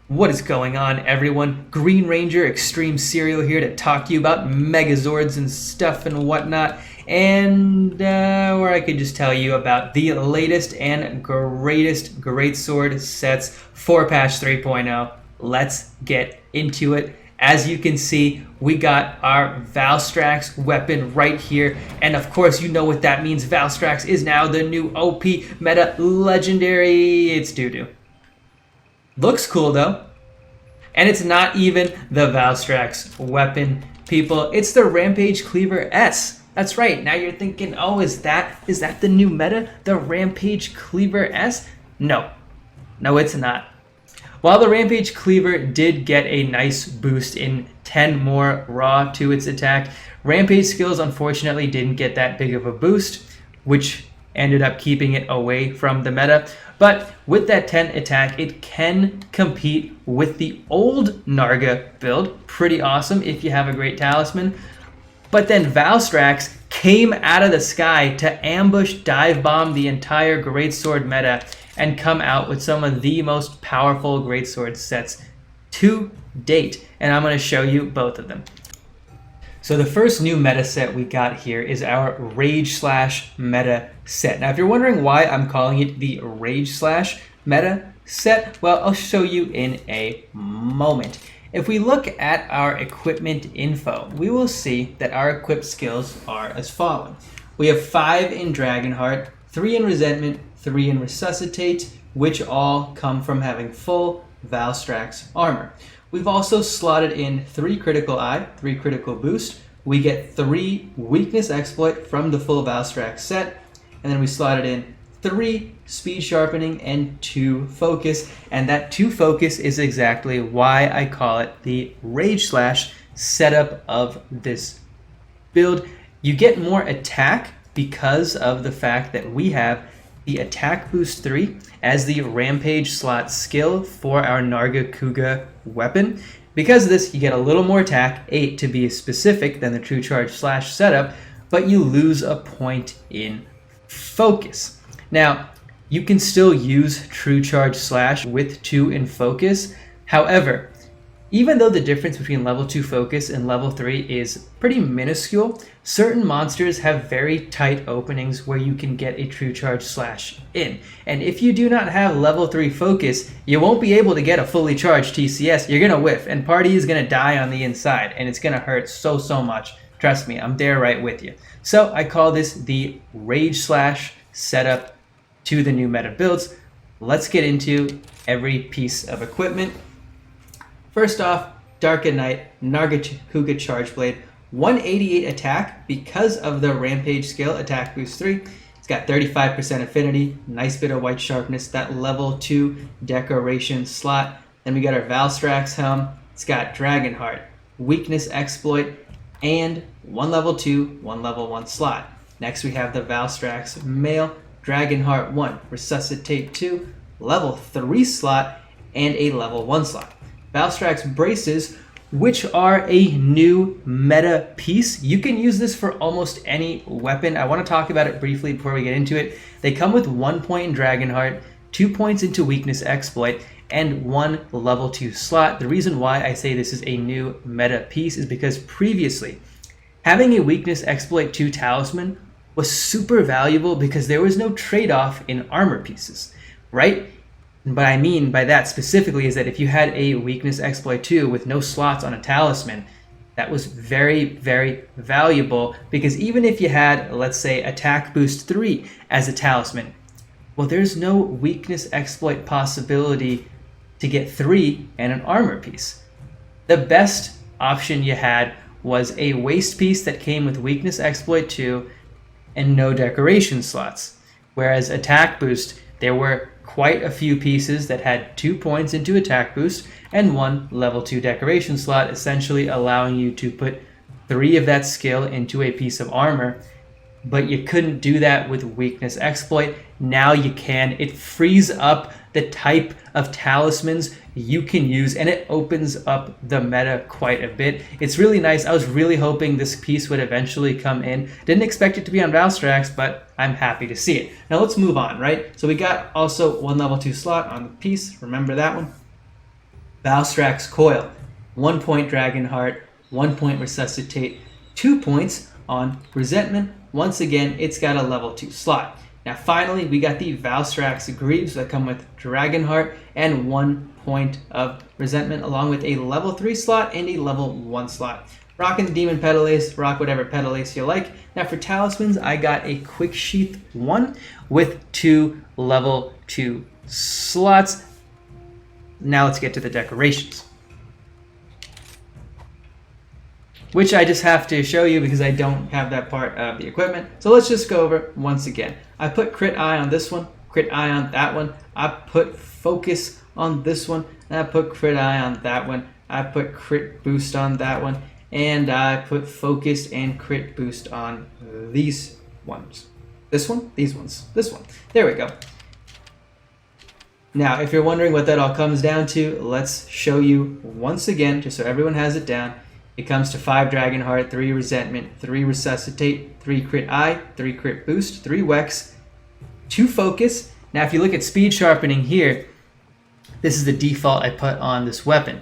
What is going on, everyone? Green Ranger Extreme Cereal here to talk to you about Megazords and stuff and whatnot, and where I could just tell you about the latest and greatest Greatsword sets for patch 3.0. Let's get into it. As you can see, we got our Valstrax weapon right here, and of course you know what that means. Valstrax is now the new OP meta legendary. It's doo-doo. Looks cool though. And it's not even the Valstrax weapon, people. It's the Rampage Cleaver S. That's right. Now you're thinking, oh, is that the new meta? The Rampage Cleaver S? No. No, it's not. While the Rampage Cleaver did get a nice boost in 10 more raw to its attack, Rampage skills unfortunately didn't get that big of a boost, which ended up keeping it away from the meta. But with that 10 attack, it can compete with the old Narga build. Pretty awesome if you have a great talisman. But then Valstrax came out of the sky to ambush dive bomb the entire Greatsword meta and come out with some of the most powerful Greatsword sets to date. And I'm going to show you both of them. So the first new meta set we got here is our Rage Slash meta set. Now if you're wondering why I'm calling it the Rage Slash meta set, well, I'll show you in a moment. If we look at our equipment info, we will see that our equipped skills are as following. We have 5 in Dragonheart, 3 in Resentment, 3 in Resuscitate, which all come from having full Valstrax armor. We've also slotted in 3 critical eye, 3 critical boost. We get 3 weakness exploit from the full Valstrax set. And then we slotted in 3 speed sharpening and 2 focus. And that 2 focus is exactly why I call it the Rage Slash setup of this build. You get more attack because of the fact that we have the attack boost 3 as the rampage slot skill for our Narga Kuga weapon. Because of this, you get a little more attack, 8 to be specific, than the True Charge Slash setup, but you lose a point in focus. Now, you can still use True Charge Slash with 2 in focus. However, even though the difference between level 2 focus and level 3 is pretty minuscule, certain monsters have very tight openings where you can get a True Charge Slash in. And if you do not have level 3 focus, you won't be able to get a fully charged TCS. You're going to whiff, and party is going to die on the inside, and it's going to hurt so much. Trust me, I'm there right with you. So I call this the Rage Slash setup to the new meta builds. Let's get into every piece of equipment. First off, Dark at Night, Narga Kuga Charge Blade, 188 attack because of the Rampage skill, attack boost 3. It's got 35% affinity, nice bit of white sharpness, that level 2 decoration slot. Then we got our Valstrax helm. It's got Dragonheart, weakness exploit, and 1 level 2, 1 level 1 slot. Next we have the Valstrax mail, Dragonheart 1, Resuscitate 2, level 3 slot, and a level 1 slot. Valstrax braces, which are a new meta piece. You can use this for almost any weapon. I want to talk about it briefly before we get into it. They come with 1 point in Dragonheart, 2 points into weakness exploit, and 1 level 2 slot. The reason why I say this is a new meta piece is because previously, having a weakness exploit 2 talisman was super valuable because there was no trade-off in armor pieces, right? What I mean by that specifically is that if you had a weakness exploit 2 with no slots on a talisman, that was very valuable, because even if you had, let's say, attack boost 3 as a talisman, well, there's no weakness exploit possibility to get 3 and an armor piece. The best option you had was a waste piece that came with weakness exploit 2 and no decoration slots, whereas attack boost, there were quite a few pieces that had 2 points into attack boost and 1 level 2 decoration slot, essentially allowing you to put 3 of that skill into a piece of armor. But you couldn't do that with weakness exploit. Now you can. It frees up the type of talismans you can use, and it opens up the meta quite a bit. It's really nice. I was really hoping this piece would eventually come in. Didn't expect it to be on Valstrax, but I'm happy to see it. Now let's move on, right? So we got also 1 level 2 slot on the piece. Remember that one? Valstrax Coil, 1 point Dragon Heart, 1 point Resuscitate, 2 points on Resentment. Once again, it's got a level 2 slot. Now finally, we got the Valstrax Greaves that come with Dragon Heart and 1 point of Resentment, along with a level 3 slot and a level 1 slot. Rocking the Demon Petal Ace, rock whatever Petal Ace you like. Now for Talismans, I got a Quick Sheath 1 with 2 level 2 slots. Now let's get to the decorations, which I just have to show you because I don't have that part of the equipment. So let's just go over once again. I put Crit Eye on this one, Crit Eye on that one. I put Focus on this one, and I put Crit Eye on that one. I put Crit Boost on that one, and I put Focus and Crit Boost on these ones. This one, these ones, this one. There we go. Now, if you're wondering what that all comes down to, let's show you once again, just so everyone has it down. It comes to 5 Dragon Heart, 3 Resentment, 3 Resuscitate, 3 Crit Eye, 3 Crit Boost, 3 Wex, 2 Focus. Now, if you look at Speed Sharpening here, this is the default I put on this weapon.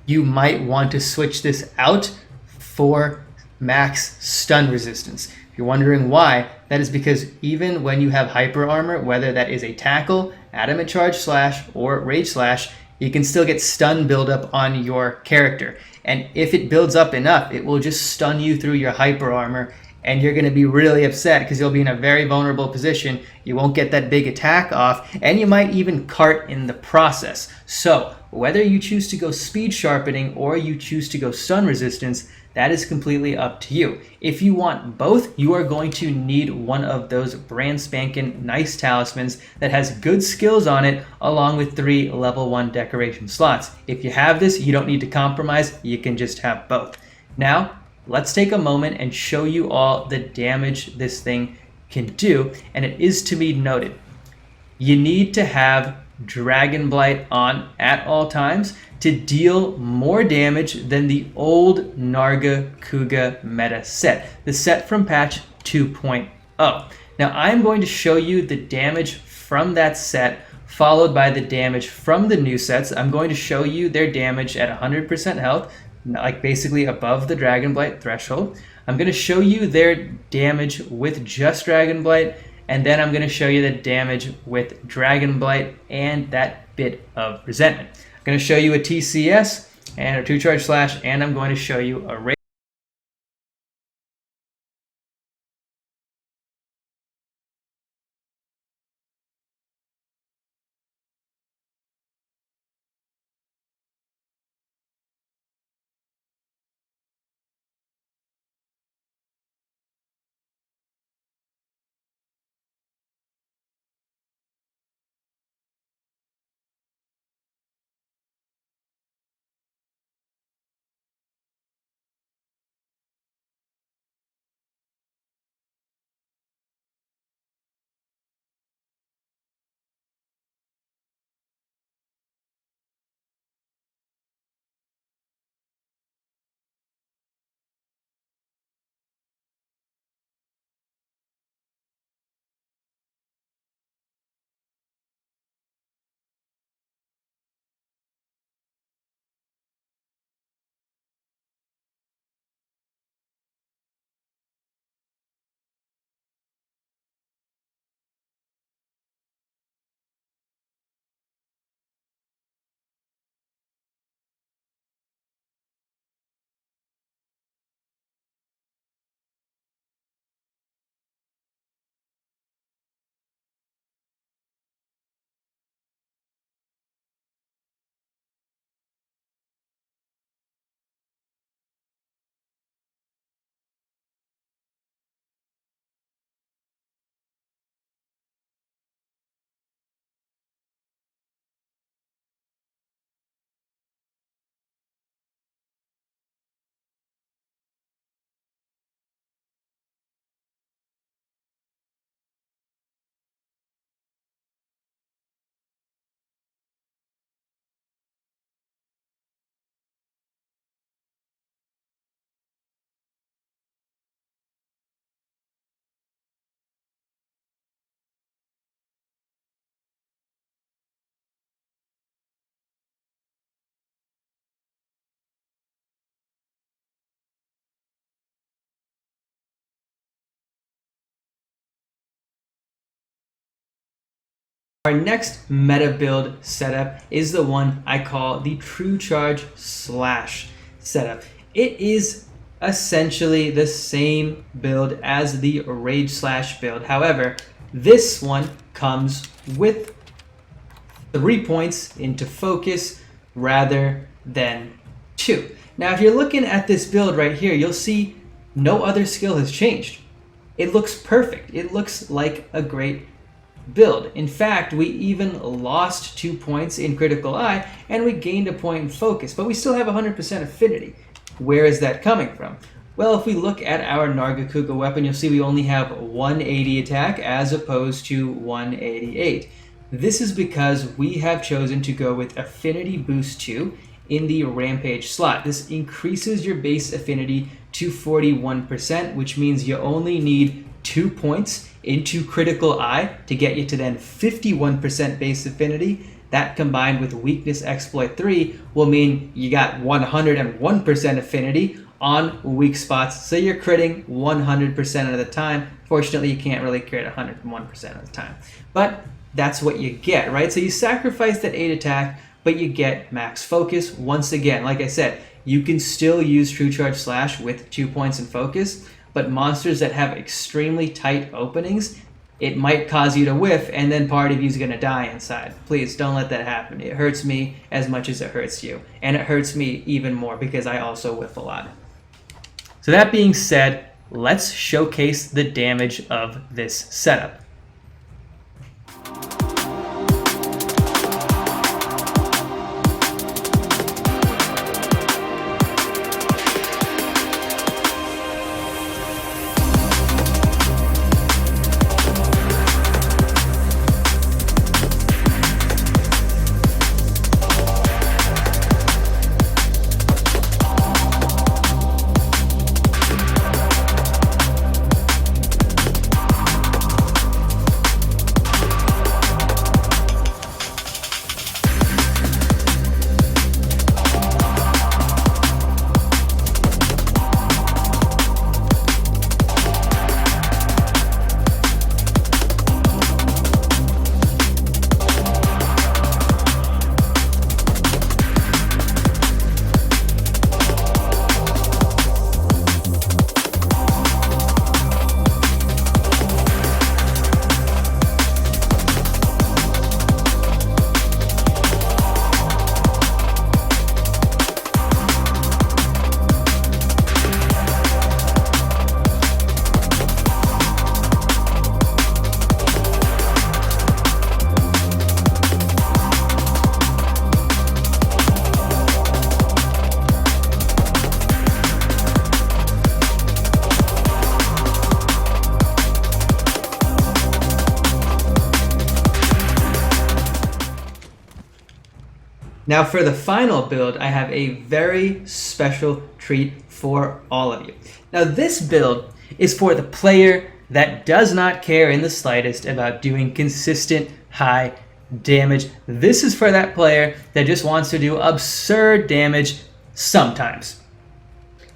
You might want to switch this out for max stun resistance. If you're wondering why, that is because even when you have Hyper Armor, whether that is a Tackle, Adamant Charge Slash, or Rage Slash, you can still get stun buildup on your character. And if it builds up enough, it will just stun you through your Hyper Armor, and you're going to be really upset because you'll be in a very vulnerable position. You won't get that big attack off, and you might even cart in the process. So whether you choose to go Speed Sharpening or you choose to go Stun Resistance, that is completely up to you. If you want both, you are going to need one of those brand spanking nice talismans that has good skills on it, along with 3 level 1 decoration slots. If you have this, you don't need to compromise. You can just have both. Now, let's take a moment and show you all the damage this thing can do, and it is to be noted, you need to have Dragon Blight on at all times to deal more damage than the old Narga Kuga meta set, the set from patch 2.0. Now I'm going to show you the damage from that set, followed by the damage from the new sets. I'm going to show you their damage at 100% health, like basically above the Dragon Blight threshold. I'm going to show you their damage with just Dragon Blight, and then I'm going to show you the damage with Dragon Blight and that bit of Resentment. I'm going to show you a TCS and a 2 Charge Slash, and I'm going to show you a Our next meta build setup is the one I call the True Charge Slash setup. It is essentially the same build as the Rage Slash build. However, this one comes with 3 points into focus rather than 2. Now, if you're looking at this build right here, you'll see no other skill has changed. It looks perfect. It looks like a great build. In fact, we even lost 2 points in Critical Eye and we gained a point in focus, but we still have 100% affinity. Where is that coming from? Well, if we look at our Nargacuga weapon, you'll see we only have 180 attack as opposed to 188. This is because we have chosen to go with Affinity Boost 2 in the Rampage slot. This increases your base affinity to 41%, which means you only need 2 points into Critical Eye to get you to then 51% base affinity. That combined with Weakness Exploit 3 will mean you got 101% affinity on weak spots, so you're critting 100% of the time. Fortunately, you can't really crit 101% of the time, but that's what you get, right? So you sacrifice that 8 attack, but you get max focus. Once again, like I said, you can still use True Charge Slash with 2 points in focus, but monsters that have extremely tight openings, it might cause you to whiff, and then part of you's gonna die inside. Please don't let that happen. It hurts me as much as it hurts you, and it hurts me even more because I also whiff a lot. So that being said, let's showcase the damage of this setup. Now for the final build, I have a very special treat for all of you. Now this build is for the player that does not care in the slightest about doing consistent high damage. This is for that player that just wants to do absurd damage sometimes.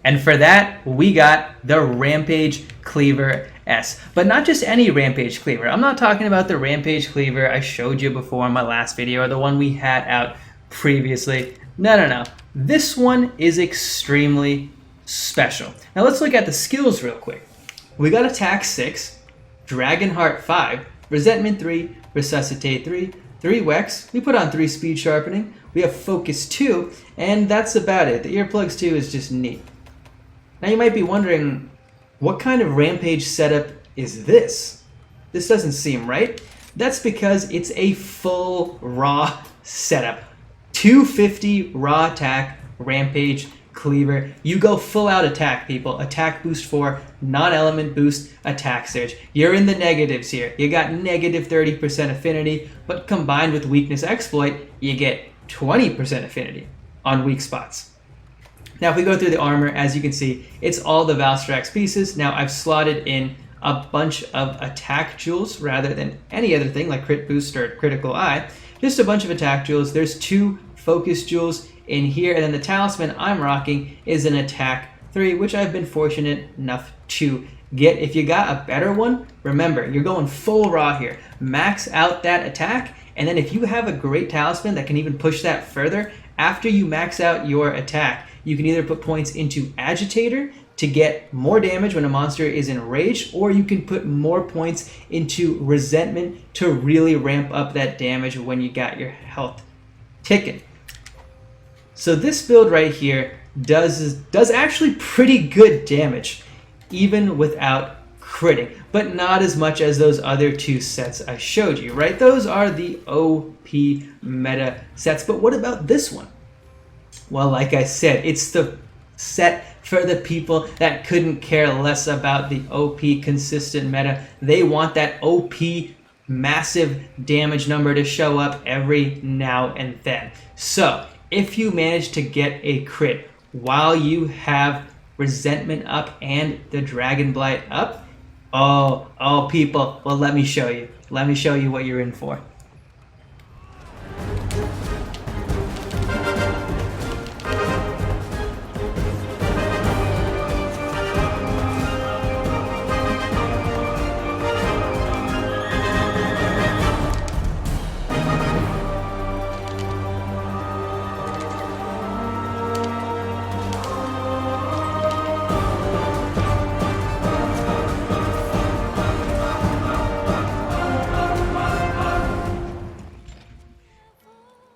And for that, we got the Rampage Cleaver S. But not just any Rampage Cleaver. I'm not talking about the Rampage Cleaver I showed you before in my last video or the one we had out previously. No. This one is extremely special. Now let's look at the skills real quick. We got Attack 6, Dragon Heart 5, Resentment 3, Resuscitate 3, 3 Wex. We put on 3 Speed Sharpening. We have Focus 2, and that's about it. The Earplugs 2 is just neat. Now you might be wondering, what kind of Rampage setup is this? This doesn't seem right. That's because it's a full raw setup. 250 raw attack, Rampage Cleaver. You go full out attack, people. Attack boost 4, non-element boost, attack surge. You're in the negatives here. You got negative 30% affinity, but combined with weakness exploit, you get 20% affinity on weak spots. Now if we go through the armor, as you can see, it's all the Valstrax pieces. Now I've slotted in a bunch of attack jewels rather than any other thing like crit boost or critical eye. Just a bunch of attack jewels. There's 2 focus jewels in here, and then the talisman I'm rocking is an attack 3, which I've been fortunate enough to get. If you got a better one, remember, you're going full raw here. Max out that attack, and then if you have a great talisman that can even push that further, after you max out your attack, you can either put points into Agitator to get more damage when a monster is enraged, or you can put more points into Resentment to really ramp up that damage when you got your health ticking. So this build right here does actually pretty good damage, even without critting, but not as much as those other 2 sets I showed you, right? Those are the OP meta sets, but what about this one? Well, like I said, it's the set for the people that couldn't care less about the OP consistent meta. They want that OP massive damage number to show up every now and then. So if you manage to get a crit while you have Resentment up and the Dragon Blight up, oh people, well, let me show you. Let me show you what you're in for.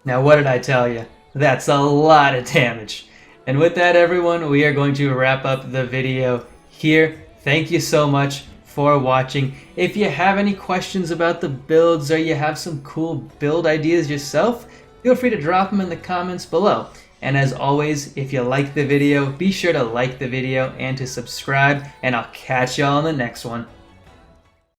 Now, what did I tell you? That's a lot of damage. And with that, everyone, we are going to wrap up the video here. Thank you so much for watching. If you have any questions about the builds or you have some cool build ideas yourself, feel free to drop them in the comments below. And as always, if you like the video, be sure to like the video and to subscribe, and I'll catch y'all in the next one.